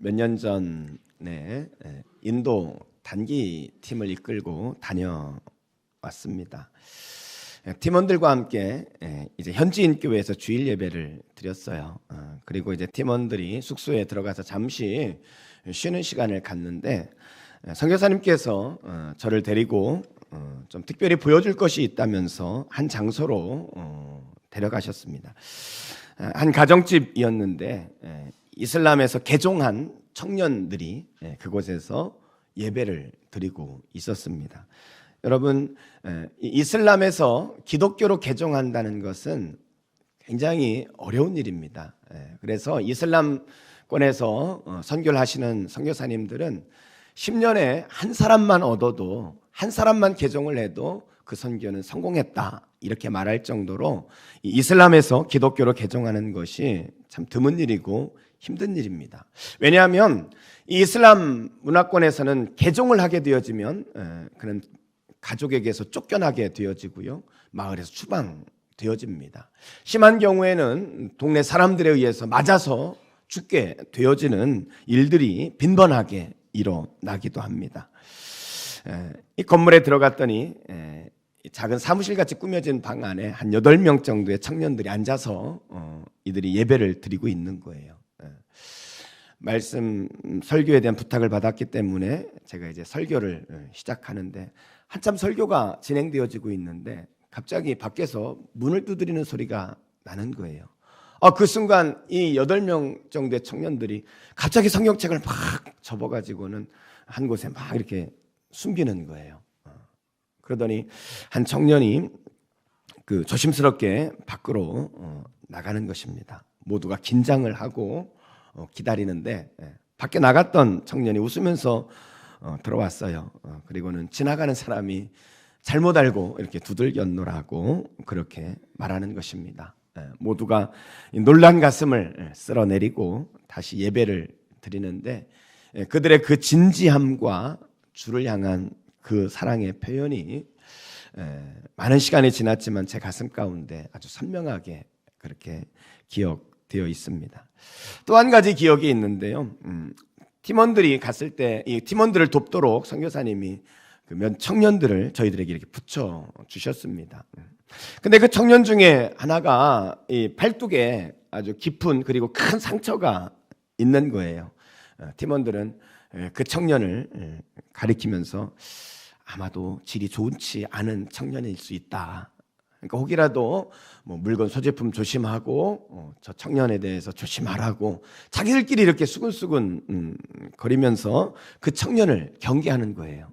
몇 년 전에 인도 단기 팀을 이끌고 다녀왔습니다. 팀원들과 함께 이제 현지인 교회에서 주일 예배를 드렸어요. 그리고 이제 팀원들이 숙소에 들어가서 잠시 쉬는 시간을 갖는데 선교사님께서 저를 데리고 좀 특별히 보여줄 것이 있다면서 한 장소로 데려가셨습니다. 한 가정집이었는데 이슬람에서 개종한 청년들이 그곳에서 예배를 드리고 있었습니다. 여러분, 이슬람에서 기독교로 개종한다는 것은 굉장히 어려운 일입니다. 그래서 이슬람권에서 선교를 하시는 선교사님들은 10년에 한 사람만 얻어도, 한 사람만 개종을 해도 그 선교는 성공했다, 이렇게 말할 정도로 이슬람에서 기독교로 개종하는 것이 참 드문 일이고 힘든 일입니다. 왜냐하면 이 이슬람 문화권에서는 개종을 하게 되어지면 그는 가족에게서 쫓겨나게 되어지고요, 마을에서 추방되어집니다. 심한 경우에는 동네 사람들에 의해서 맞아서 죽게 되어지는 일들이 빈번하게 일어나기도 합니다. 이 건물에 들어갔더니 작은 사무실같이 꾸며진 방 안에 한 8명 정도의 청년들이 앉아서 이들이 예배를 드리고 있는 거예요. 말씀 설교에 대한 부탁을 받았기 때문에 제가 이제 설교를 시작하는데 한참 설교가 진행되어지고 있는데 갑자기 밖에서 문을 두드리는 소리가 나는 거예요. 그 순간 이 8명 정도의 청년들이 갑자기 성경책을 막 접어가지고는 한 곳에 막 이렇게 숨기는 거예요. 그러더니 한 청년이 조심스럽게 밖으로 나가는 것입니다. 모두가 긴장을 하고 기다리는데 밖에 나갔던 청년이 웃으면서 들어왔어요. 그리고는 지나가는 사람이 잘못 알고 이렇게 두들겼노라고 그렇게 말하는 것입니다. 모두가 놀란 가슴을 쓸어내리고 다시 예배를 드리는데 그들의 그 진지함과 주를 향한 그 사랑의 표현이 많은 시간이 지났지만 제 가슴 가운데 아주 선명하게 그렇게 기억되어 있습니다. 또 한 가지 기억이 있는데요. 팀원들이 갔을 때 이 팀원들을 돕도록 선교사님이 몇 청년들을 저희들에게 이렇게 붙여 주셨습니다. 근데 그 청년 중에 하나가 이 팔뚝에 아주 깊은 그리고 큰 상처가 있는 거예요. 팀원들은 그 청년을 가리키면서 아마도 질이 좋지 않은 청년일 수 있다. 그러니까 혹이라도 물건 소지품 조심하고 저 청년에 대해서 조심하라고 자기들끼리 이렇게 수근수근 거리면서 그 청년을 경계하는 거예요.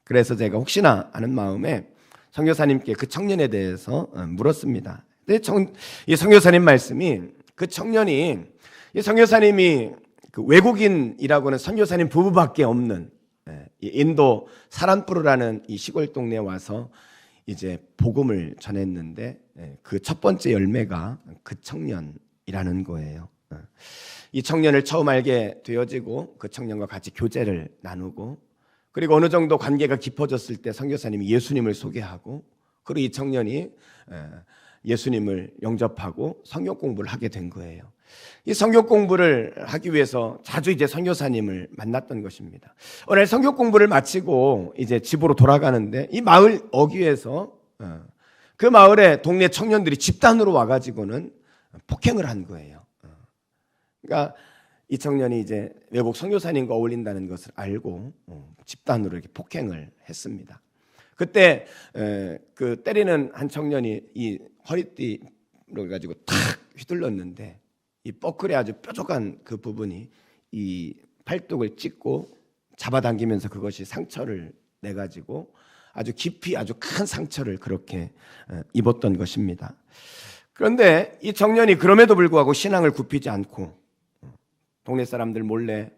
그래서 제가 혹시나 하는 마음에 선교사님께 그 청년에 대해서 물었습니다. 근데 이 선교사님 말씀이 그 청년이 이 선교사님이 그 외국인이라고는 선교사님 부부밖에 없는 인도 사란푸르라는 이 시골 동네에 와서 이제 복음을 전했는데 그 첫 번째 열매가 그 청년이라는 거예요. 이 청년을 처음 알게 되어지고 그 청년과 같이 교제를 나누고 그리고 어느 정도 관계가 깊어졌을 때 선교사님이 예수님을 소개하고 그리고 이 청년이 예수님을 영접하고 성경 공부를 하게 된 거예요. 이 성경 공부를 하기 위해서 자주 이제 선교사님을 만났던 것입니다. 오늘 성경 공부를 마치고 이제 집으로 돌아가는데 이 마을 어귀에서 그 마을에 동네 청년들이 집단으로 와가지고는 폭행을 한 거예요. 그러니까 이 청년이 이제 외국 선교사님과 어울린다는 것을 알고 집단으로 이렇게 폭행을 했습니다. 그때 그 때리는 한 청년이 이 허리띠로 가지고 탁 휘둘렀는데 이 뻐클에 아주 뾰족한 그 부분이 이 팔뚝을 찢고 잡아당기면서 그것이 상처를 내가지고 아주 깊이 아주 큰 상처를 그렇게 입었던 것입니다. 그런데 이 청년이 그럼에도 불구하고 신앙을 굽히지 않고 동네 사람들 몰래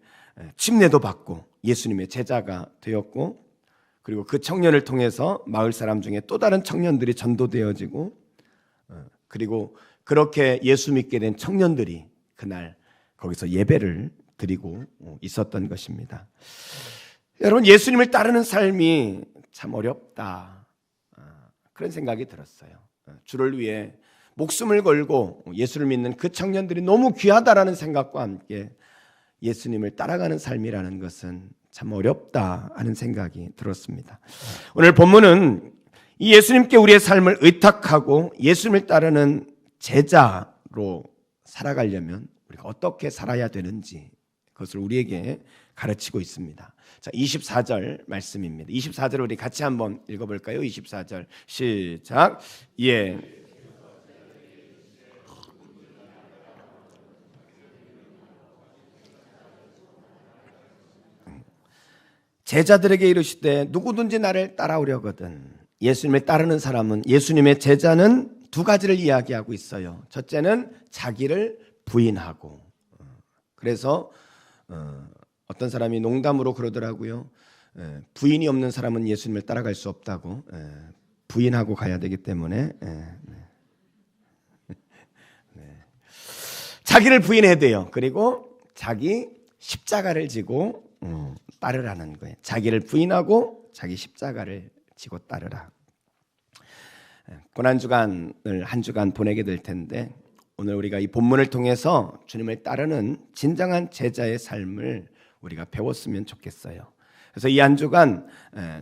침례도 받고 예수님의 제자가 되었고 그리고 그 청년을 통해서 마을 사람 중에 또 다른 청년들이 전도되어지고 그리고 그렇게 예수 믿게 된 청년들이 그날 거기서 예배를 드리고 있었던 것입니다. 여러분, 예수님을 따르는 삶이 참 어렵다, 그런 생각이 들었어요. 주를 위해 목숨을 걸고 예수를 믿는 그 청년들이 너무 귀하다라는 생각과 함께 예수님을 따라가는 삶이라는 것은 참 어렵다 하는 생각이 들었습니다. 오늘 본문은 이 예수님께 우리의 삶을 의탁하고 예수님을 따르는 제자로 살아가려면 우리가 어떻게 살아야 되는지 그것을 우리에게 가르치고 있습니다. 자, 24절 말씀입니다. 24절 우리 같이 한번 읽어볼까요? 24절 시작. 예. 제자들에게 이르시되 누구든지 나를 따라오려거든. 예수님을 따르는 사람은, 예수님의 제자는 두 가지를 이야기하고 있어요. 첫째는 자기를 부인하고, 그래서 어떤 사람이 농담으로 그러더라고요. 부인이 없는 사람은 예수님을 따라갈 수 없다고. 부인하고 가야 되기 때문에 자기를 부인해야 돼요. 그리고 자기 십자가를 지고 따르라는 거예요. 자기를 부인하고 자기 십자가를 지고 따르라. 고난주간을 한 주간 보내게 될 텐데 오늘 우리가 이 본문을 통해서 주님을 따르는 진정한 제자의 삶을 우리가 배웠으면 좋겠어요. 그래서 이 한 주간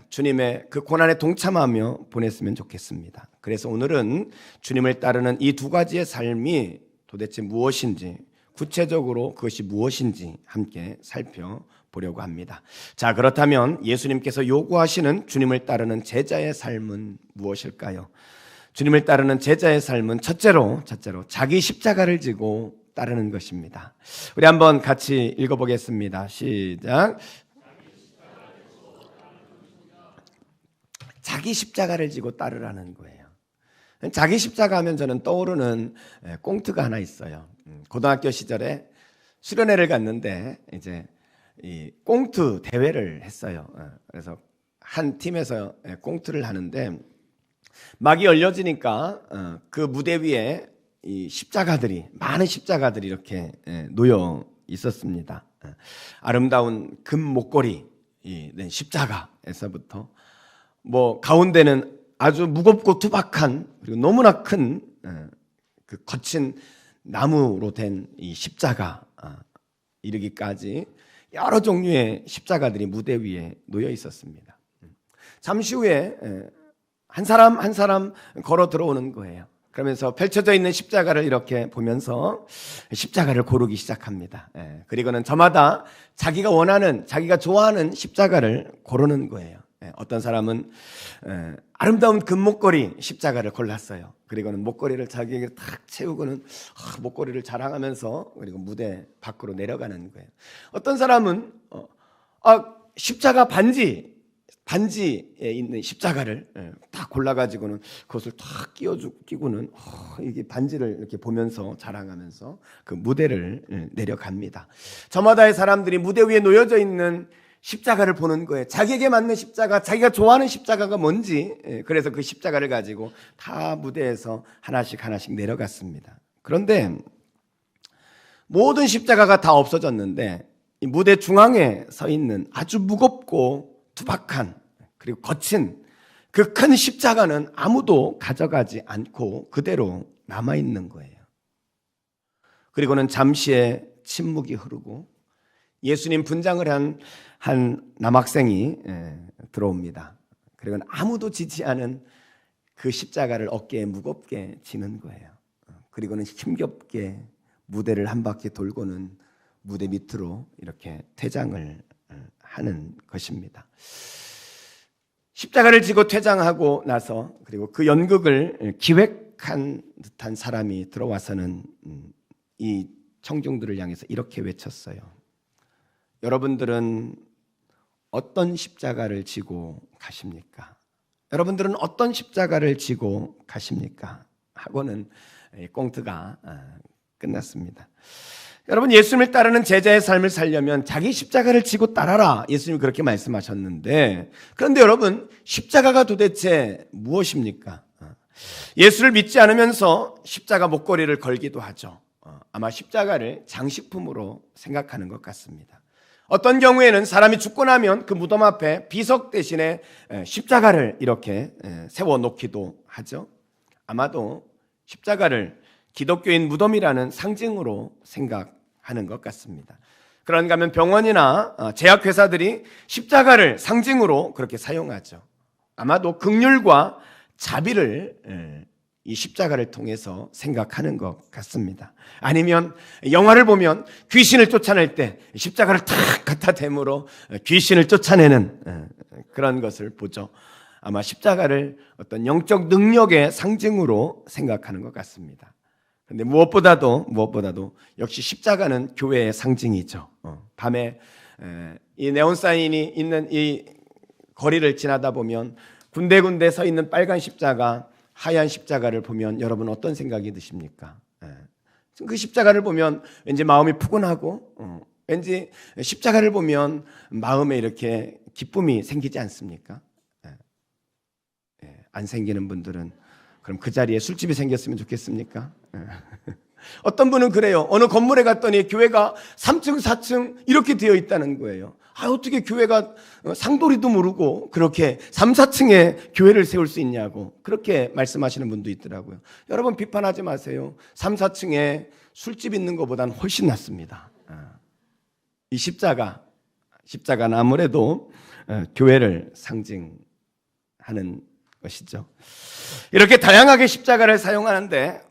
주님의 그 고난에 동참하며 보냈으면 좋겠습니다. 그래서 오늘은 주님을 따르는 이 두 가지의 삶이 도대체 무엇인지, 구체적으로 그것이 무엇인지 함께 살펴보려고 합니다. 자, 그렇다면 예수님께서 요구하시는 주님을 따르는 제자의 삶은 무엇일까요? 주님을 따르는 제자의 삶은 첫째로 자기 십자가를 지고 따르는 것입니다. 우리 한번 같이 읽어보겠습니다. 시작. 자기 십자가를 지고 따르라는 거예요. 자기 십자가 하면 저는 떠오르는 꽁트가 하나 있어요. 고등학교 시절에 수련회를 갔는데 이제 이 꽁트 대회를 했어요. 그래서 한 팀에서 꽁트를 하는데 막이 열려지니까 그 무대 위에 이 십자가들이, 많은 십자가들이 이렇게 놓여 있었습니다. 아름다운 금 목걸이 낸 십자가에서부터 뭐 가운데는 아주 무겁고 투박한, 그리고 너무나 큰 그 거친 나무로 된 이 십자가 이르기까지 여러 종류의 십자가들이 무대 위에 놓여 있었습니다. 잠시 후에 한 사람 한 사람 걸어 들어오는 거예요. 그러면서 펼쳐져 있는 십자가를 이렇게 보면서 십자가를 고르기 시작합니다. 그리고는 저마다 자기가 원하는, 자기가 좋아하는 십자가를 고르는 거예요. 어떤 사람은 아름다운 금목걸이 십자가를 골랐어요. 그리고는 목걸이를 자기에게 탁 채우고는 목걸이를 자랑하면서 그리고 무대 밖으로 내려가는 거예요. 어떤 사람은 십자가 반지에 있는 십자가를 딱 골라가지고는 그것을 탁 끼고는 이게 반지를 이렇게 보면서 자랑하면서 그 무대를 내려갑니다. 저마다의 사람들이 무대 위에 놓여져 있는 십자가를 보는 거예요. 자기에게 맞는 십자가, 자기가 좋아하는 십자가가 뭔지. 그래서 그 십자가를 가지고 다 무대에서 하나씩 내려갔습니다. 그런데 모든 십자가가 다 없어졌는데 이 무대 중앙에 서 있는 아주 무겁고 투박한, 그리고 거친 그 큰 십자가는 아무도 가져가지 않고 그대로 남아있는 거예요. 그리고는 잠시의 침묵이 흐르고 예수님 분장을 한 남학생이 들어옵니다. 그리고는 아무도 지지 않은 그 십자가를 어깨에 무겁게 지는 거예요. 그리고는 힘겹게 무대를 한 바퀴 돌고는 무대 밑으로 이렇게 퇴장을 하는 것입니다. 십자가를 지고 퇴장하고 나서, 그리고 그 연극을 기획한 듯한 사람이 들어와서는 이 청중들을 향해서 이렇게 외쳤어요. 여러분들은 어떤 십자가를 지고 가십니까? 여러분들은 어떤 십자가를 지고 가십니까? 하고는 꽁트가 끝났습니다. 여러분, 예수님을 따르는 제자의 삶을 살려면 자기 십자가를 지고 따라라. 예수님이 그렇게 말씀하셨는데, 그런데 여러분, 십자가가 도대체 무엇입니까? 예수를 믿지 않으면서 십자가 목걸이를 걸기도 하죠. 아마 십자가를 장식품으로 생각하는 것 같습니다. 어떤 경우에는 사람이 죽고 나면 그 무덤 앞에 비석 대신에 십자가를 이렇게 세워놓기도 하죠. 아마도 십자가를 기독교인 무덤이라는 상징으로 생각하는 것 같습니다. 그런가 하면 병원이나 제약회사들이 십자가를 상징으로 그렇게 사용하죠. 아마도 긍휼과 자비를 이 십자가를 통해서 생각하는 것 같습니다. 아니면 영화를 보면 귀신을 쫓아낼 때 십자가를 탁 갖다 대므로 귀신을 쫓아내는 그런 것을 보죠. 아마 십자가를 어떤 영적 능력의 상징으로 생각하는 것 같습니다. 그런데 무엇보다도 역시 십자가는 교회의 상징이죠. 밤에 이 네온사인이 있는 이 거리를 지나다 보면 군데군데 서 있는 빨간 십자가, 하얀 십자가를 보면 여러분 어떤 생각이 드십니까? 그 십자가를 보면 왠지 마음이 푸근하고 왠지 십자가를 보면 마음에 이렇게 기쁨이 생기지 않습니까? 안 생기는 분들은 그럼 그 자리에 술집이 생겼으면 좋겠습니까? 어떤 분은 그래요. 어느 건물에 갔더니 교회가 3층, 4층 이렇게 되어 있다는 거예요. 어떻게 교회가 상도리도 모르고 그렇게 3, 4층에 교회를 세울 수 있냐고 그렇게 말씀하시는 분도 있더라고요. 여러분 비판하지 마세요. 3, 4층에 술집 있는 것보다는 훨씬 낫습니다. 이 십자가는 아무래도 교회를 상징하는 것이죠. 이렇게 다양하게 십자가를 사용하는데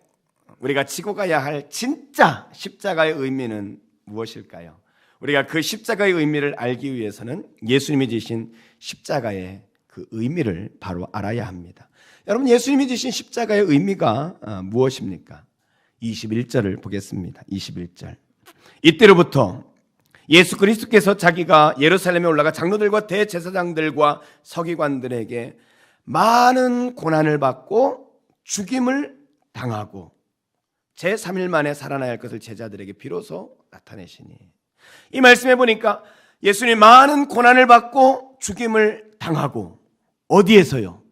우리가 지고 가야 할 진짜 십자가의 의미는 무엇일까요? 우리가 그 십자가의 의미를 알기 위해서는 예수님이 지신 십자가의 그 의미를 바로 알아야 합니다. 여러분 예수님이 지신 십자가의 의미가 무엇입니까? 21절을 보겠습니다. 21절. 이때로부터 예수 그리스도께서 자기가 예루살렘에 올라가 장로들과 대제사장들과 서기관들에게 많은 고난을 받고 죽임을 당하고 제3일 만에 살아나야 할 것을 제자들에게 비로소 나타내시니, 이 말씀해 보니까 예수님이 많은 고난을 받고 죽임을 당하고 어디에서요?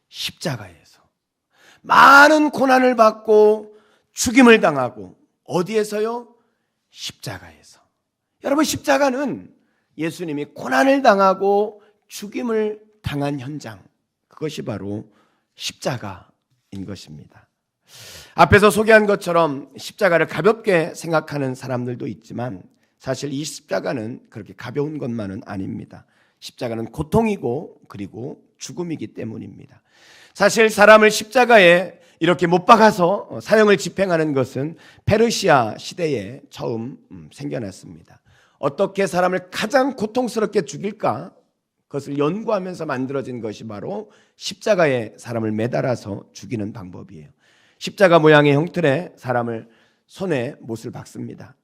십자가에서. 많은 고난을 받고 죽임을 당하고 어디에서요? 십자가에서. 여러분 십자가는 예수님이 고난을 당하고 죽임을 당한 현장, 그것이 바로 십자가인 것입니다. 앞에서 소개한 것처럼 십자가를 가볍게 생각하는 사람들도 있지만 사실 이 십자가는 그렇게 가벼운 것만은 아닙니다. 십자가는 고통이고 그리고 죽음이기 때문입니다. 사실 사람을 십자가에 이렇게 못 박아서 사형을 집행하는 것은 페르시아 시대에 처음 생겨났습니다. 어떻게 사람을 가장 고통스럽게 죽일까? 그것을 연구하면서 만들어진 것이 바로 십자가에 사람을 매달아서 죽이는 방법이에요. 십자가 모양의 형틀에 사람을 손에 못을 박습니다.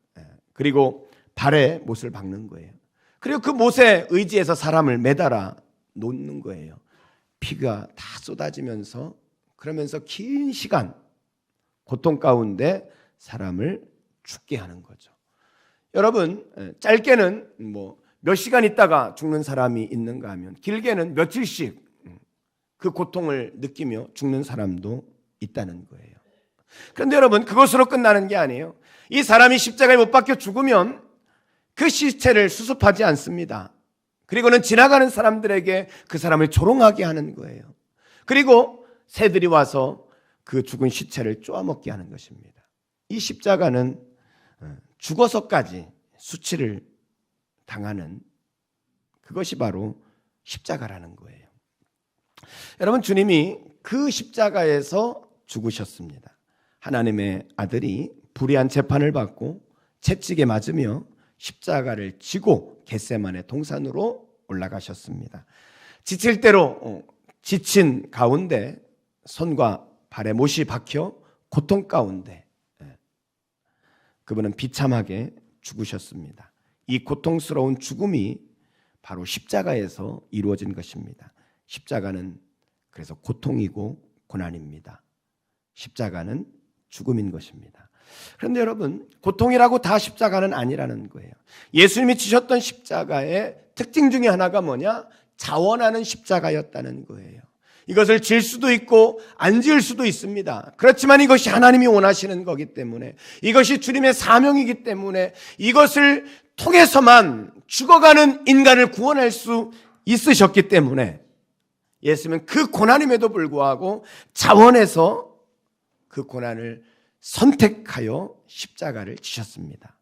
그리고 발에 못을 박는 거예요. 그리고 그 못에 의지해서 사람을 매달아 놓는 거예요. 피가 다 쏟아지면서 그러면서 긴 시간 고통 가운데 사람을 죽게 하는 거죠. 여러분 짧게는 몇 시간 있다가 죽는 사람이 있는가 하면 길게는 며칠씩 그 고통을 느끼며 죽는 사람도 있다는 거예요. 그런데 여러분 그것으로 끝나는 게 아니에요. 이 사람이 십자가에 못 박혀 죽으면 그 시체를 수습하지 않습니다. 그리고는 지나가는 사람들에게 그 사람을 조롱하게 하는 거예요. 그리고 새들이 와서 그 죽은 시체를 쪼아먹게 하는 것입니다. 이 십자가는 죽어서까지 수치를 당하는 그것이 바로 십자가라는 거예요. 여러분 주님이 그 십자가에서 죽으셨습니다. 하나님의 아들이 불의한 재판을 받고 채찍에 맞으며 십자가를 지고 겟세마네 동산으로 올라가셨습니다. 지칠 대로 지친 가운데 손과 발에 못이 박혀 고통 가운데 그분은 비참하게 죽으셨습니다. 이 고통스러운 죽음이 바로 십자가에서 이루어진 것입니다. 십자가는 그래서 고통이고 고난입니다. 십자가는 죽음인 것입니다. 그런데 여러분 고통이라고 다 십자가는 아니라는 거예요. 예수님이 지셨던 십자가의 특징 중에 하나가 뭐냐? 자원하는 십자가였다는 거예요. 이것을 질 수도 있고 안 지을 수도 있습니다. 그렇지만 이것이 하나님이 원하시는 거기 때문에, 이것이 주님의 사명이기 때문에 이것을 통해서만 죽어가는 인간을 구원할 수 있으셨기 때문에 예수님은 그 고난임에도 불구하고 자원해서 그 고난을 선택하여 십자가를 지셨습니다.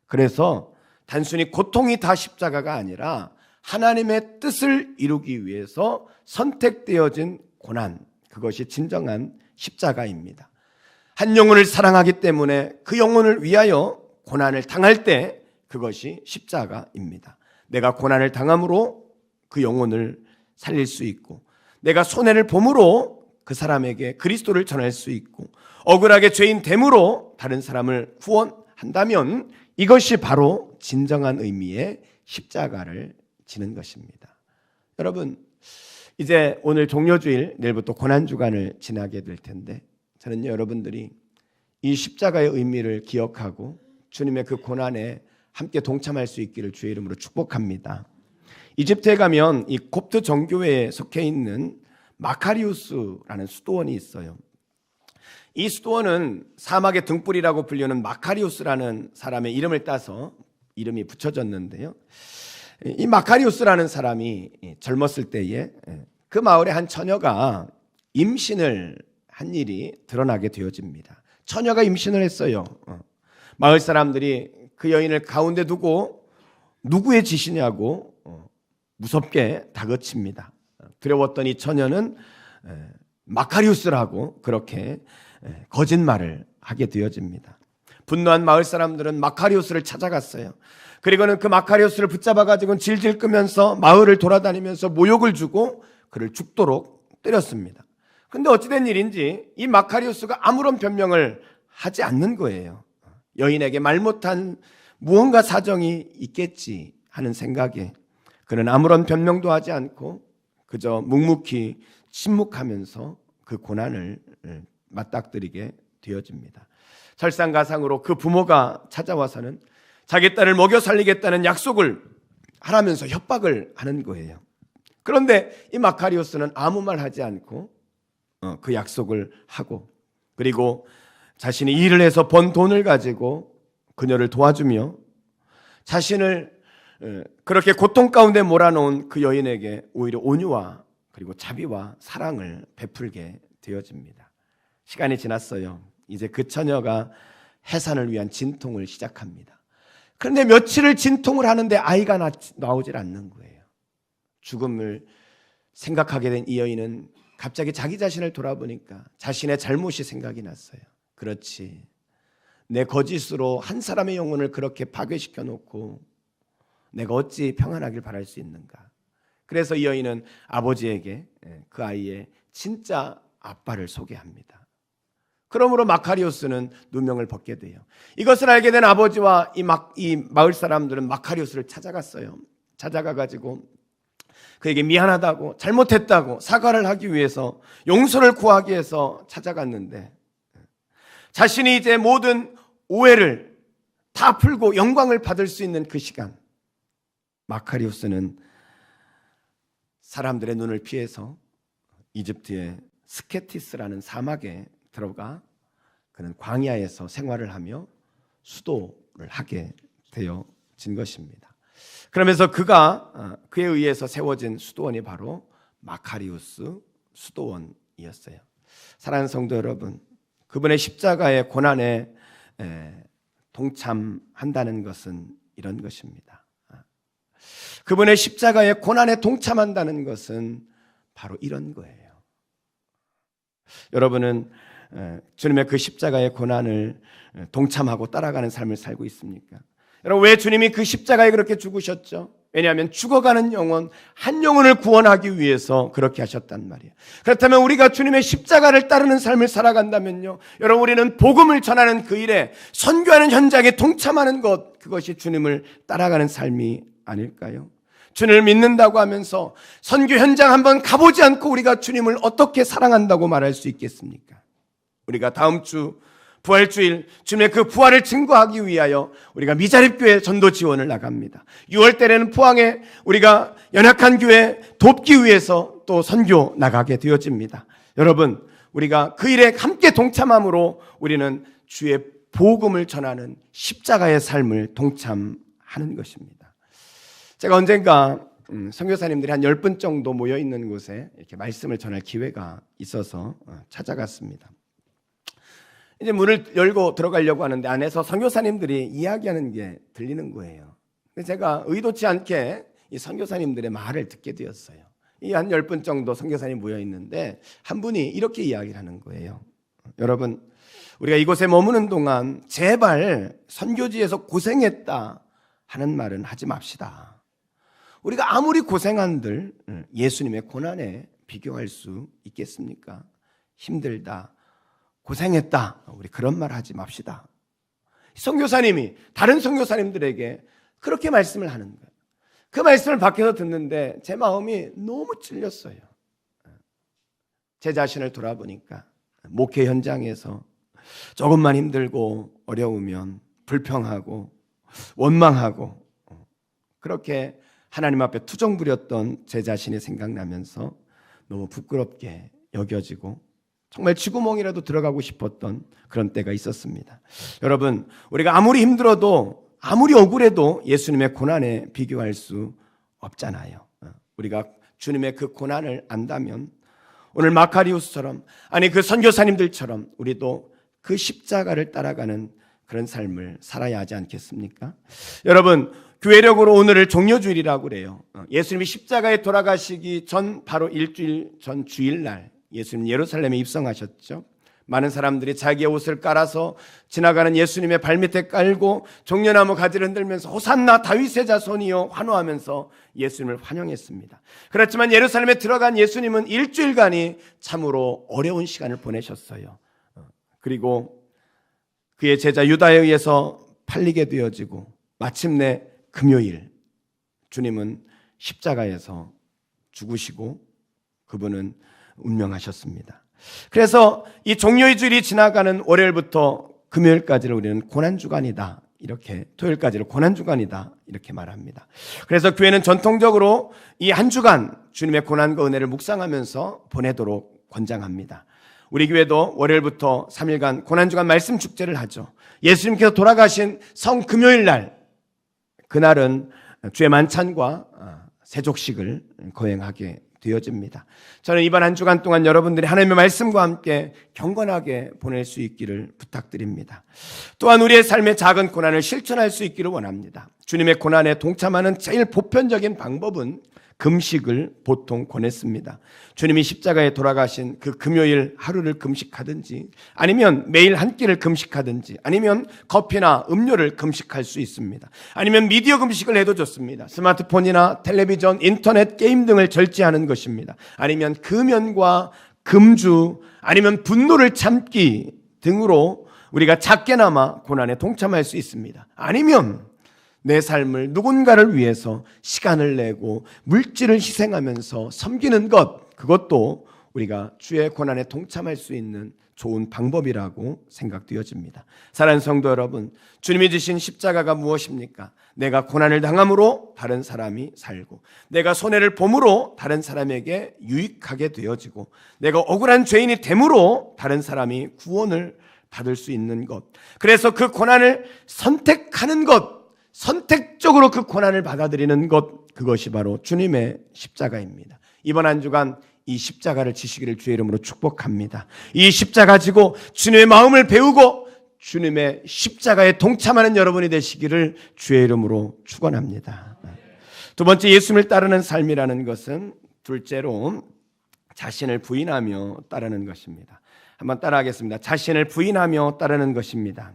그래서 단순히 고통이 다 십자가가 아니라 하나님의 뜻을 이루기 위해서 선택되어진 고난, 그것이 진정한 십자가입니다. 한 영혼을 사랑하기 때문에 그 영혼을 위하여 고난을 당할 때 그것이 십자가입니다. 내가 고난을 당함으로 그 영혼을 살릴 수 있고, 내가 손해를 봄으로 그 사람에게 그리스도를 전할 수 있고, 억울하게 죄인 됨으로 다른 사람을 구원한다면 이것이 바로 진정한 의미의 십자가를 지는 것입니다. 여러분, 이제 오늘 종료주일, 내일부터 고난주간을 지나게 될 텐데, 저는 여러분들이 이 십자가의 의미를 기억하고 주님의 그 고난에 함께 동참할 수 있기를 주의 이름으로 축복합니다. 이집트에 가면 이 곱트 정교회에 속해 있는 마카리우스라는 수도원이 있어요. 이 수도원은 사막의 등불이라고 불리는 마카리우스라는 사람의 이름을 따서 이름이 붙여졌는데요. 이 마카리우스라는 사람이 젊었을 때에 그 마을의 한 처녀가 임신을 한 일이 드러나게 되어집니다. 처녀가 임신을 했어요. 마을 사람들이 그 여인을 가운데 두고 누구의 짓이냐고 무섭게 다그칩니다. 두려웠던 이 처녀는 마카리우스라고 그렇게 거짓말을 하게 되어집니다. 분노한 마을 사람들은 마카리우스를 찾아갔어요. 그리고는 그 마카리우스를 붙잡아가지고 질질 끄면서 마을을 돌아다니면서 모욕을 주고 그를 죽도록 때렸습니다. 근데 어찌된 일인지 이 마카리우스가 아무런 변명을 하지 않는 거예요. 여인에게 말 못한 무언가 사정이 있겠지 하는 생각에 그는 아무런 변명도 하지 않고 그저 묵묵히 침묵하면서 그 고난을 맞닥뜨리게 되어집니다. 설상가상으로 그 부모가 찾아와서는 자기 딸을 먹여 살리겠다는 약속을 하라면서 협박을 하는 거예요. 그런데 이 마카리오스는 아무 말 하지 않고 그 약속을 하고, 그리고 자신이 일을 해서 번 돈을 가지고 그녀를 도와주며 자신을 그렇게 고통 가운데 몰아놓은 그 여인에게 오히려 온유와 그리고 자비와 사랑을 베풀게 되어집니다. 시간이 지났어요. 이제 그 처녀가 해산을 위한 진통을 시작합니다. 그런데 며칠을 진통을 하는데 아이가 나오질 않는 거예요. 죽음을 생각하게 된 이 여인은 갑자기 자기 자신을 돌아보니까 자신의 잘못이 생각이 났어요. 그렇지, 내 거짓으로 한 사람의 영혼을 그렇게 파괴시켜 놓고 내가 어찌 평안하길 바랄 수 있는가. 그래서 이 여인은 아버지에게 그 아이의 진짜 아빠를 소개합니다. 그러므로 마카리오스는 누명을 벗게 돼요. 이것을 알게 된 아버지와 이 마을 사람들은 마카리오스를 찾아갔어요. 찾아가가지고 그에게 미안하다고, 잘못했다고 사과를 하기 위해서, 용서를 구하기 위해서 찾아갔는데, 자신이 이제 모든 오해를 다 풀고 영광을 받을 수 있는 그 시간, 마카리오스는 사람들의 눈을 피해서 이집트의 스케티스라는 사막에 들어가 그는 광야에서 생활을 하며 수도를 하게 되어진 것입니다. 그러면서 그에 의해서 세워진 수도원이 바로 마카리우스 수도원이었어요. 사랑하는 성도 여러분, 그분의 십자가의 고난에 동참한다는 것은 이런 것입니다. 그분의 십자가의 고난에 동참한다는 것은 바로 이런 거예요. 여러분은 주님의 그 십자가의 고난을 동참하고 따라가는 삶을 살고 있습니까? 여러분, 왜 주님이 그 십자가에 그렇게 죽으셨죠? 왜냐하면 죽어가는 영혼, 한 영혼을 구원하기 위해서 그렇게 하셨단 말이에요. 그렇다면 우리가 주님의 십자가를 따르는 삶을 살아간다면요, 여러분, 우리는 복음을 전하는 그 일에, 선교하는 현장에 동참하는 것, 그것이 주님을 따라가는 삶이 아닐까요? 주님을 믿는다고 하면서 선교 현장 한번 가보지 않고 우리가 주님을 어떻게 사랑한다고 말할 수 있겠습니까? 우리가 다음 주 부활주일 주님의 그 부활을 증거하기 위하여 우리가 미자립교회 전도 지원을 나갑니다. 6월 달에는 포항에 우리가 연약한 교회 돕기 위해서 또 선교 나가게 되어집니다. 여러분, 우리가 그 일에 함께 동참함으로 우리는 주의 복음을 전하는 십자가의 삶을 동참하는 것입니다. 제가 언젠가 선교사님들이 한 10분 정도 모여있는 곳에 이렇게 말씀을 전할 기회가 있어서 찾아갔습니다. 이제 문을 열고 들어가려고 하는데 안에서 선교사님들이 이야기하는 게 들리는 거예요. 제가 의도치 않게 이 선교사님들의 말을 듣게 되었어요. 이 한 10분 정도 선교사님 모여 있는데 한 분이 이렇게 이야기를 하는 거예요. 여러분, 우리가 이곳에 머무는 동안 제발 선교지에서 고생했다 하는 말은 하지 맙시다. 우리가 아무리 고생한들 예수님의 고난에 비교할 수 있겠습니까? 힘들다, 고생했다, 우리 그런 말 하지 맙시다. 선교사님이 다른 선교사님들에게 그렇게 말씀을 하는 거예요. 그 말씀을 밖에서 듣는데 제 마음이 너무 찔렸어요. 제 자신을 돌아보니까 목회 현장에서 조금만 힘들고 어려우면 불평하고 원망하고 그렇게 하나님 앞에 투정 부렸던 제 자신이 생각나면서 너무 부끄럽게 여겨지고 정말 쥐구멍이라도 들어가고 싶었던 그런 때가 있었습니다. 여러분, 우리가 아무리 힘들어도 아무리 억울해도 예수님의 고난에 비교할 수 없잖아요. 우리가 주님의 그 고난을 안다면 오늘 마카리우스처럼, 아니 그 선교사님들처럼 우리도 그 십자가를 따라가는 그런 삶을 살아야 하지 않겠습니까? 여러분, 교회력으로 오늘을 종려주일이라고 그래요. 예수님이 십자가에 돌아가시기 전 바로 일주일 전 주일날 예수님 예루살렘에 입성하셨죠. 많은 사람들이 자기의 옷을 깔아서 지나가는 예수님의 발밑에 깔고 종려나무 가지를 흔들면서 호산나 다윗의 자손이여 환호하면서 예수님을 환영했습니다. 그렇지만 예루살렘에 들어간 예수님은 일주일간이 참으로 어려운 시간을 보내셨어요. 그리고 그의 제자 유다에 의해서 팔리게 되어지고 마침내 금요일 주님은 십자가에서 죽으시고 그분은 운명하셨습니다. 그래서 이 종료의 주일이 지나가는 월요일부터 금요일까지를 우리는 고난주간이다, 이렇게, 토요일까지를 고난주간이다 이렇게 말합니다. 그래서 교회는 전통적으로 이 한 주간 주님의 고난과 은혜를 묵상하면서 보내도록 권장합니다. 우리 교회도 월요일부터 3일간 고난주간 말씀 축제를 하죠. 예수님께서 돌아가신 성금요일 날, 그날은 주의 만찬과 세족식을 거행하게 되어집니다. 저는 이번 한 주간 동안 여러분들이 하나님의 말씀과 함께 경건하게 보낼 수 있기를 부탁드립니다. 또한 우리의 삶의 작은 고난을 실천할 수 있기를 원합니다. 주님의 고난에 동참하는 제일 보편적인 방법은 금식을 보통 권했습니다. 주님이 십자가에 돌아가신 그 금요일 하루를 금식하든지 아니면 매일 한 끼를 금식하든지 아니면 커피나 음료를 금식할 수 있습니다. 아니면 미디어 금식을 해도 좋습니다. 스마트폰이나 텔레비전, 인터넷, 게임 등을 절제하는 것입니다. 아니면 금연과 금주 아니면 분노를 참기 등으로 우리가 작게나마 고난에 동참할 수 있습니다. 아니면 내 삶을 누군가를 위해서 시간을 내고 물질을 희생하면서 섬기는 것, 그것도 우리가 주의 고난에 동참할 수 있는 좋은 방법이라고 생각되어집니다. 사랑하는 성도 여러분, 주님이 지신 십자가가 무엇입니까? 내가 고난을 당함으로 다른 사람이 살고, 내가 손해를 봄으로 다른 사람에게 유익하게 되어지고, 내가 억울한 죄인이 됨으로 다른 사람이 구원을 받을 수 있는 것, 그래서 그 고난을 선택하는 것, 선택적으로 그 고난을 받아들이는 것, 그것이 바로 주님의 십자가입니다. 이번 한 주간 이 십자가를 지시기를 주의 이름으로 축복합니다. 이 십자가 지고 주님의 마음을 배우고 주님의 십자가에 동참하는 여러분이 되시기를 주의 이름으로 축원합니다. 두 번째, 예수님을 따르는 삶이라는 것은 둘째로 자신을 부인하며 따르는 것입니다. 한번 따라하겠습니다. 자신을 부인하며 따르는 것입니다.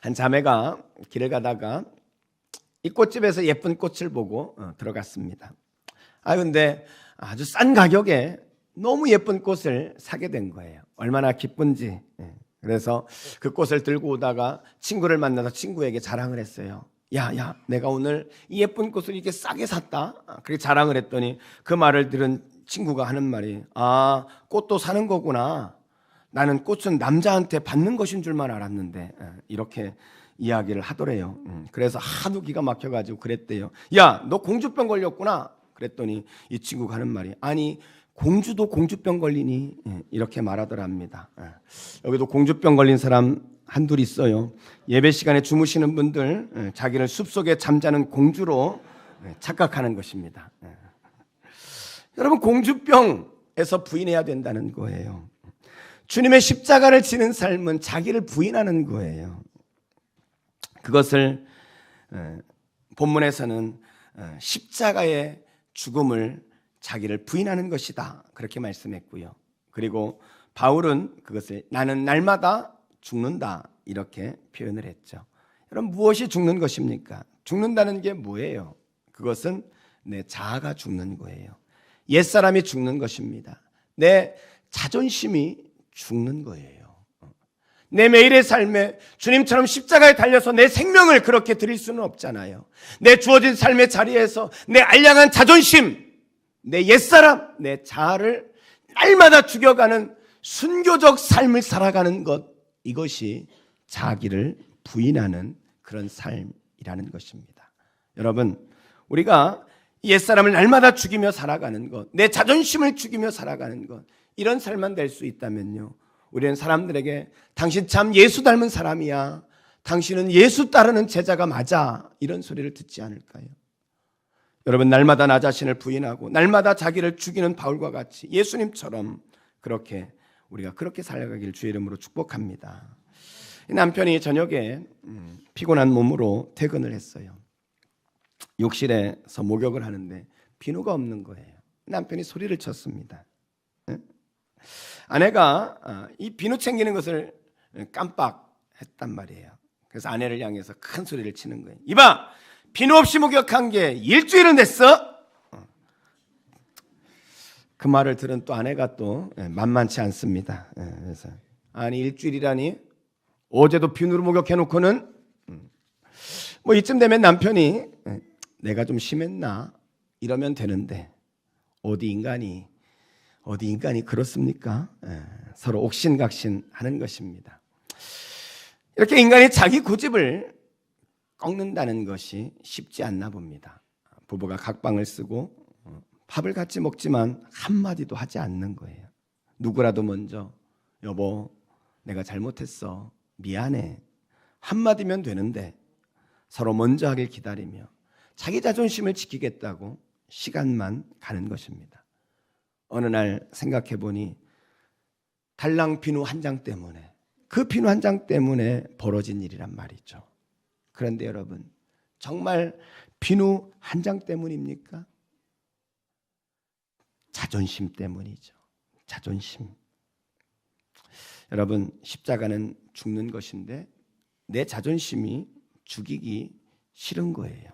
한 자매가 길을 가다가 이 꽃집에서 예쁜 꽃을 보고 들어갔습니다. 근데 아주 싼 가격에 너무 예쁜 꽃을 사게 된 거예요. 얼마나 기쁜지. 그래서 그 꽃을 들고 오다가 친구를 만나서 친구에게 자랑을 했어요. 야, 내가 오늘 이 예쁜 꽃을 이렇게 싸게 샀다. 그렇게 자랑을 했더니 그 말을 들은 친구가 하는 말이, 꽃도 사는 거구나. 나는 꽃은 남자한테 받는 것인 줄만 알았는데, 이렇게 이야기를 하더래요. 그래서 하도 기가 막혀가지고 그랬대요. 야, 너 공주병 걸렸구나. 그랬더니 이 친구가 하는 말이, 아니 공주도 공주병 걸리니, 이렇게 말하더랍니다. 여기도 공주병 걸린 사람 한둘 있어요. 예배 시간에 주무시는 분들, 자기를 숲속에 잠자는 공주로 착각하는 것입니다. 여러분, 공주병, 삶에서 부인해야 된다는 거예요. 주님의 십자가를 지는 삶은 자기를 부인하는 거예요. 그것을 본문에서는 십자가의 죽음을 자기를 부인하는 것이다, 그렇게 말씀했고요. 그리고 바울은 그것을 나는 날마다 죽는다, 이렇게 표현을 했죠. 여러분, 무엇이 죽는 것입니까? 죽는다는 게 뭐예요? 그것은 내 자아가 죽는 거예요. 옛사람이 죽는 것입니다. 내 자존심이 죽는 거예요. 내 매일의 삶에 주님처럼 십자가에 달려서 내 생명을 그렇게 드릴 수는 없잖아요. 내 주어진 삶의 자리에서 내 알량한 자존심, 내 옛사람, 내 자아를 날마다 죽여가는 순교적 삶을 살아가는 것, 이것이 자기를 부인하는 그런 삶이라는 것입니다. 여러분, 우리가 옛사람을 날마다 죽이며 살아가는 것, 내 자존심을 죽이며 살아가는 것, 이런 삶만 될 수 있다면요, 우리는 사람들에게 당신 참 예수 닮은 사람이야, 당신은 예수 따르는 제자가 맞아, 이런 소리를 듣지 않을까요? 여러분, 날마다 나 자신을 부인하고 날마다 자기를 죽이는 바울과 같이 예수님처럼 그렇게 우리가 그렇게 살아가길 주의 이름으로 축복합니다. 남편이 저녁에 피곤한 몸으로 퇴근을 했어요. 욕실에서 목욕을 하는데 비누가 없는 거예요. 남편이 소리를 쳤습니다. 아내가 이 비누 챙기는 것을 깜빡했단 말이에요. 그래서 아내를 향해서 큰 소리를 치는 거예요. 이봐, 비누 없이 목욕한 게 일주일은 됐어? 그 말을 들은 또 아내가 또 만만치 않습니다. 그래서 아니, 일주일이라니? 어제도 비누로 목욕해놓고는? 뭐 이쯤 되면 남편이 내가 좀 심했나? 이러면 되는데 어디 인간이 그렇습니까? 서로 옥신각신하는 것입니다. 이렇게 인간이 자기 고집을 꺾는다는 것이 쉽지 않나 봅니다. 부부가 각방을 쓰고 밥을 같이 먹지만 한마디도 하지 않는 거예요. 누구라도 먼저 여보, 내가 잘못했어, 미안해, 한마디면 되는데 서로 먼저 하길 기다리며 자기 자존심을 지키겠다고 시간만 가는 것입니다. 어느 날 생각해 보니 달랑 비누 한 장 때문에, 그 비누 한 장 때문에 벌어진 일이란 말이죠. 그런데 여러분, 정말 비누 한 장 때문입니까? 자존심 때문이죠. 자존심. 여러분, 십자가는 죽는 것인데 내 자존심이 죽이기 싫은 거예요.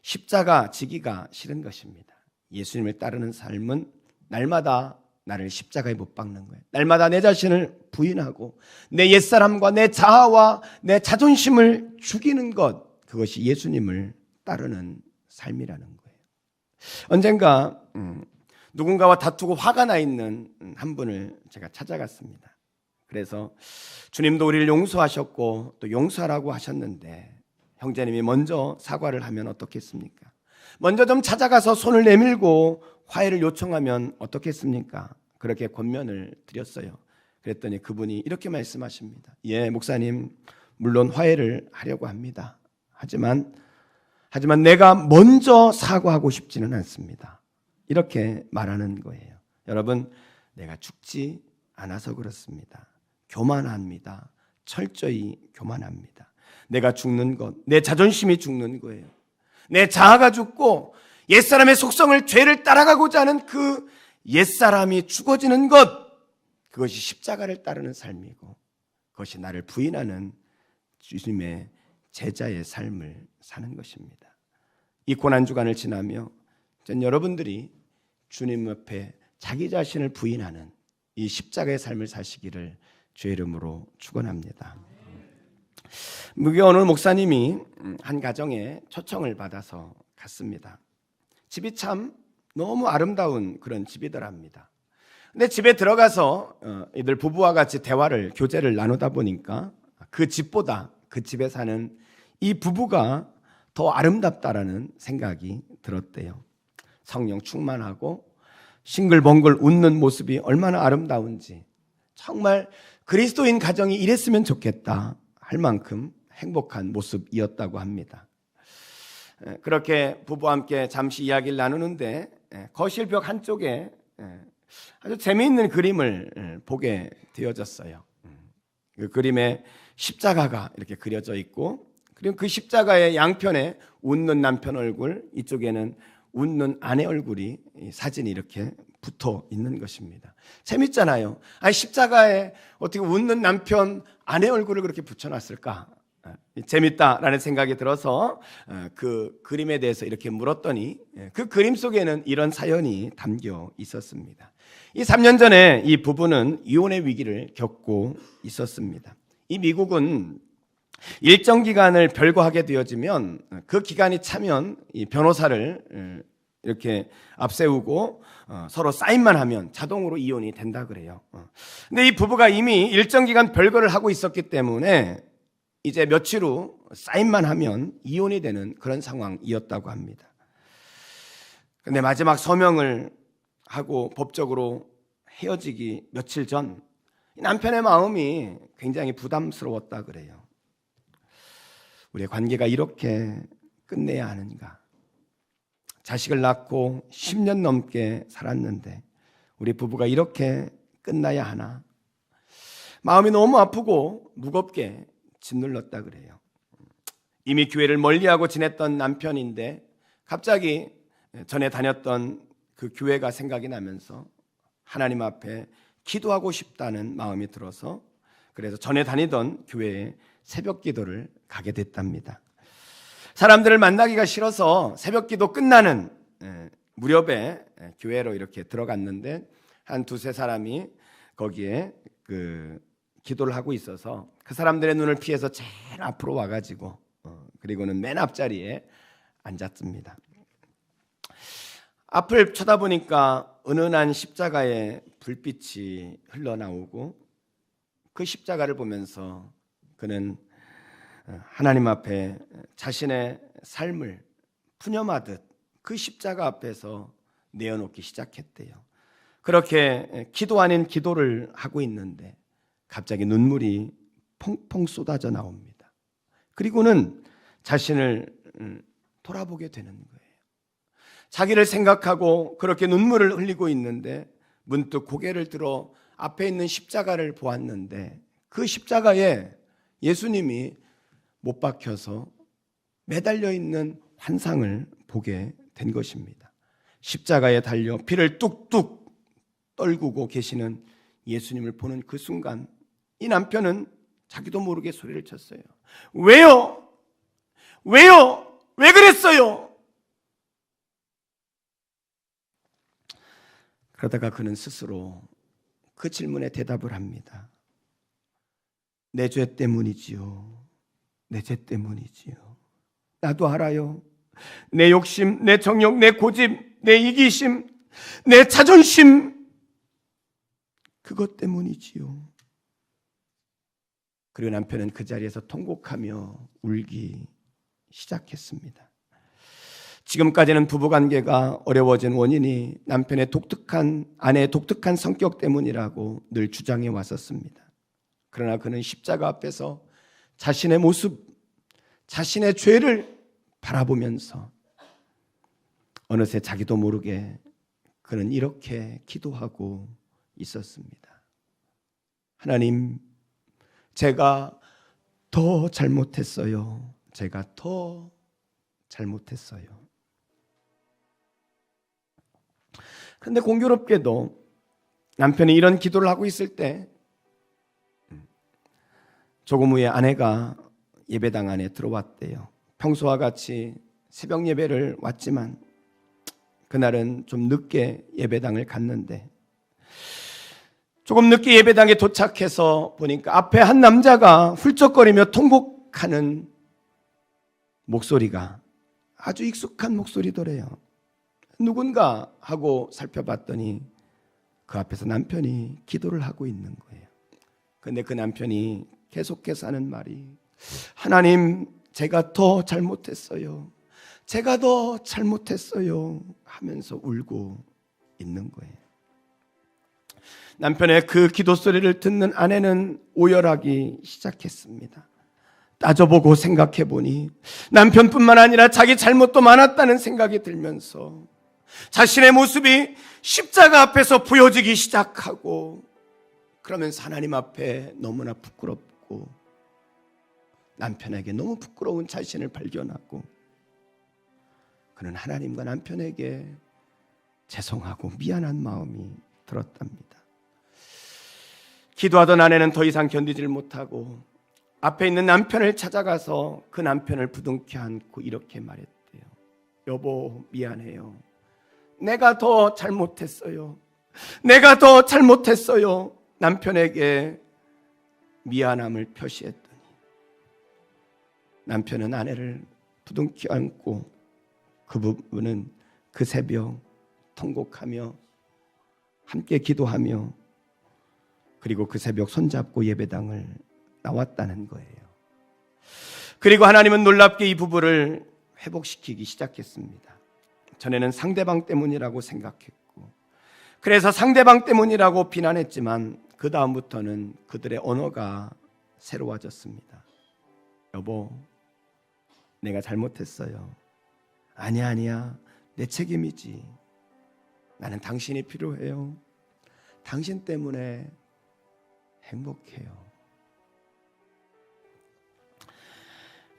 십자가 지기가 싫은 것입니다. 예수님을 따르는 삶은 날마다 나를 십자가에 못 박는 거예요. 날마다 내 자신을 부인하고 내 옛사람과 내 자아와 내 자존심을 죽이는 것, 그것이 예수님을 따르는 삶이라는 거예요. 언젠가 누군가와 다투고 화가 나 있는 한 분을 제가 찾아갔습니다. 그래서 주님도 우리를 용서하셨고 또 용서하라고 하셨는데 형제님이 먼저 사과를 하면 어떻겠습니까? 먼저 좀 찾아가서 손을 내밀고 화해를 요청하면 어떻겠습니까? 그렇게 권면을 드렸어요. 그랬더니 그분이 이렇게 말씀하십니다. 예, 목사님, 물론 화해를 하려고 합니다. 하지만 내가 먼저 사과하고 싶지는 않습니다. 이렇게 말하는 거예요. 여러분, 내가 죽지 않아서 그렇습니다. 교만합니다. 철저히 교만합니다. 내가 죽는 것, 내 자존심이 죽는 거예요. 내 자아가 죽고 옛사람의 속성을, 죄를 따라가고자 하는 그 옛사람이 죽어지는 것, 그것이 십자가를 따르는 삶이고 그것이 나를 부인하는 주님의 제자의 삶을 사는 것입니다. 이 고난주간을 지나며 전 여러분들이 주님 옆에 자기 자신을 부인하는 이 십자가의 삶을 사시기를 주의 이름으로 축원합니다. 무교오늘 목사님이 한 가정에 초청을 받아서 갔습니다. 집이 참 너무 아름다운 그런 집이더랍니다. 근데 집에 들어가서 이들 부부와 같이 대화를, 교제를 나누다 보니까 그 집보다 그 집에 사는 이 부부가 더 아름답다라는 생각이 들었대요. 성령 충만하고 싱글벙글 웃는 모습이 얼마나 아름다운지, 정말 그리스도인 가정이 이랬으면 좋겠다 할 만큼 행복한 모습이었다고 합니다. 그렇게 부부와 함께 잠시 이야기를 나누는데 거실 벽 한쪽에 아주 재미있는 그림을 보게 되어졌어요. 그 그림에 십자가가 이렇게 그려져 있고, 그리고 그 십자가의 양편에 웃는 남편 얼굴, 이쪽에는 웃는 아내 얼굴이 사진이 이렇게 붙어 있는 것입니다. 재밌잖아요. 아니, 십자가에 어떻게 웃는 남편 아내 얼굴을 그렇게 붙여놨을까? 재밌다라는 생각이 들어서 그 그림에 대해서 이렇게 물었더니 그 그림 속에는 이런 사연이 담겨 있었습니다. 이 3년 전에 이 부부는 이혼의 위기를 겪고 있었습니다. 이 미국은 일정 기간을 별거하게 되어지면 그 기간이 차면 이 변호사를 이렇게 앞세우고 서로 사인만 하면 자동으로 이혼이 된다 그래요. 근데 이 부부가 이미 일정 기간 별거를 하고 있었기 때문에 이제 며칠 후 사인만 하면 이혼이 되는 그런 상황이었다고 합니다. 근데 마지막 서명을 하고 법적으로 헤어지기 며칠 전 남편의 마음이 굉장히 부담스러웠다 그래요. 우리의 관계가 이렇게 끝내야 하는가? 자식을 낳고 10년 넘게 살았는데 우리 부부가 이렇게 끝나야 하나? 마음이 너무 아프고 무겁게 짓눌렀다 그래요. 이미 교회를 멀리하고 지냈던 남편인데 갑자기 전에 다녔던 그 교회가 생각이 나면서 하나님 앞에 기도하고 싶다는 마음이 들어서 그래서 전에 다니던 교회에 새벽 기도를 가게 됐답니다. 사람들을 만나기가 싫어서 새벽 기도 끝나는 무렵에 교회로 이렇게 들어갔는데 한 두세 사람이 거기에 그 기도를 하고 있어서 그 사람들의 눈을 피해서 제일 앞으로 와가지고 그리고는 맨 앞자리에 앉았습니다. 앞을 쳐다보니까 은은한 십자가의 불빛이 흘러나오고 그 십자가를 보면서 그는 하나님 앞에 자신의 삶을 푸념하듯 그 십자가 앞에서 내어놓기 시작했대요. 그렇게 기도 아닌 기도를 하고 있는데 갑자기 눈물이 펑펑 쏟아져 나옵니다. 그리고는 자신을 돌아보게 되는 거예요. 자기를 생각하고 그렇게 눈물을 흘리고 있는데 문득 고개를 들어 앞에 있는 십자가를 보았는데 그 십자가에 예수님이 못 박혀서 매달려 있는 환상을 보게 된 것입니다. 십자가에 달려 피를 뚝뚝 떨구고 계시는 예수님을 보는 그 순간 이 남편은 자기도 모르게 소리를 쳤어요. 왜요? 왜요? 왜 그랬어요? 그러다가 그는 스스로 그 질문에 대답을 합니다. 내 죄 때문이지요. 내 죄 때문이지요. 나도 알아요. 내 욕심, 내 정욕, 내 고집, 내 이기심, 내 자존심, 그것 때문이지요. 그리고 남편은 그 자리에서 통곡하며 울기 시작했습니다. 지금까지는 부부관계가 어려워진 원인이 남편의 아내의 독특한 성격 때문이라고 늘 주장해 왔었습니다. 그러나 그는 십자가 앞에서 자신의 모습, 자신의 죄를 바라보면서 어느새 자기도 모르게 그는 이렇게 기도하고 있었습니다. 하나님, 제가 더 잘못했어요. 제가 더 잘못했어요. 그런데 공교롭게도 남편이 이런 기도를 하고 있을 때 조금 후에 아내가 예배당 안에 들어왔대요. 평소와 같이 새벽 예배를 왔지만 그날은 좀 늦게 예배당을 갔는데 조금 늦게 예배당에 도착해서 보니까 앞에 한 남자가 훌쩍거리며 통곡하는 목소리가 아주 익숙한 목소리더래요. 누군가 하고 살펴봤더니 그 앞에서 남편이 기도를 하고 있는 거예요. 그런데 그 남편이 계속해서 하는 말이 하나님, 제가 더 잘못했어요. 제가 더 잘못했어요 하면서 울고 있는 거예요. 남편의 그 기도 소리를 듣는 아내는 오열하기 시작했습니다. 따져보고 생각해보니 남편뿐만 아니라 자기 잘못도 많았다는 생각이 들면서 자신의 모습이 십자가 앞에서 보여지기 시작하고, 그러면서 하나님 앞에 너무나 부끄럽고 남편에게 너무 부끄러운 자신을 발견하고, 그는 하나님과 남편에게 죄송하고 미안한 마음이 들었답니다. 기도하던 아내는 더 이상 견디질 못하고 앞에 있는 남편을 찾아가서 그 남편을 부둥켜 안고 이렇게 말했대요. 여보, 미안해요. 내가 더 잘못했어요. 내가 더 잘못했어요. 남편에게 미안함을 표시했더니 남편은 아내를 부둥켜 안고 그 부부는 그 새벽 통곡하며 함께 기도하며, 그리고 그 새벽 손잡고 예배당을 나왔다는 거예요. 그리고 하나님은 놀랍게 이 부부를 회복시키기 시작했습니다. 전에는 상대방 때문이라고 생각했고, 그래서 상대방 때문이라고 비난했지만 그 다음부터는 그들의 언어가 새로워졌습니다. 여보, 내가 잘못했어요. 아니야, 내 책임이지. 나는 당신이 필요해요. 당신 때문에 행복해요.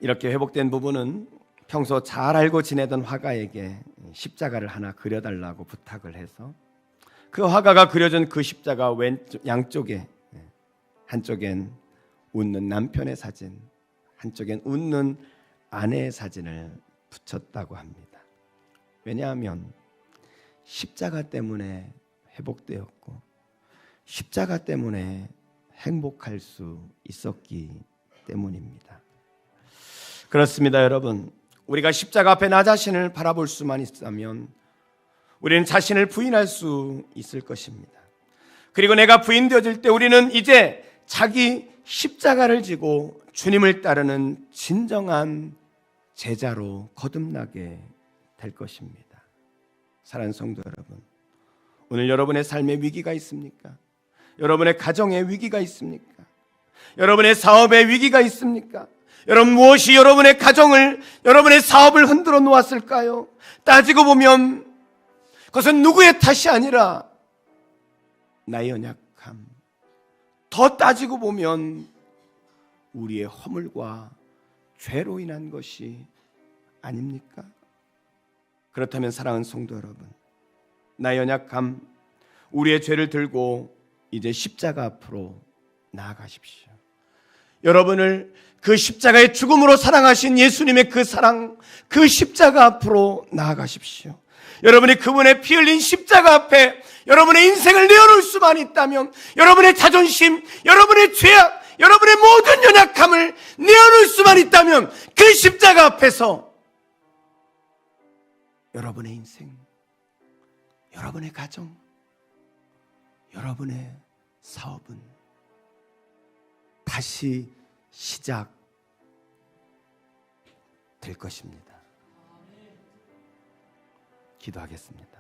이렇게 회복된 부부는 평소 잘 알고 지내던 화가에게 십자가를 하나 그려달라고 부탁을 해서 그 화가가 그려준 그 십자가 양쪽에, 한쪽엔 웃는 남편의 사진, 한쪽엔 웃는 아내의 사진을 붙였다고 합니다. 왜냐하면 십자가 때문에 회복되었고 십자가 때문에 행복할 수 있었기 때문입니다. 그렇습니다, 여러분. 우리가 십자가 앞에 나 자신을 바라볼 수만 있다면 우리는 자신을 부인할 수 있을 것입니다. 그리고 내가 부인되어질 때 우리는 이제 자기 십자가를 지고 주님을 따르는 진정한 제자로 거듭나게 될 것입니다. 사랑하는 성도 여러분, 오늘 여러분의 삶에 위기가 있습니까? 여러분의 가정에 위기가 있습니까? 여러분의 사업에 위기가 있습니까? 여러분, 무엇이 여러분의 가정을, 여러분의 사업을 흔들어 놓았을까요? 따지고 보면 그것은 누구의 탓이 아니라 나의 연약함, 더 따지고 보면 우리의 허물과 죄로 인한 것이 아닙니까? 그렇다면 사랑하는 성도 여러분, 나의 연약함, 우리의 죄를 들고 이제 십자가 앞으로 나아가십시오. 여러분을 그 십자가의 죽음으로 사랑하신 예수님의 그 사랑, 그 십자가 앞으로 나아가십시오. 여러분이 그분의 피 흘린 십자가 앞에 여러분의 인생을 내어놓을 수만 있다면, 여러분의 자존심, 여러분의 죄악, 여러분의 모든 연약함을 내어놓을 수만 있다면 그 십자가 앞에서 여러분의 인생, 여러분의 가정, 여러분의 사업은 다시 시작될 것입니다. 기도하겠습니다.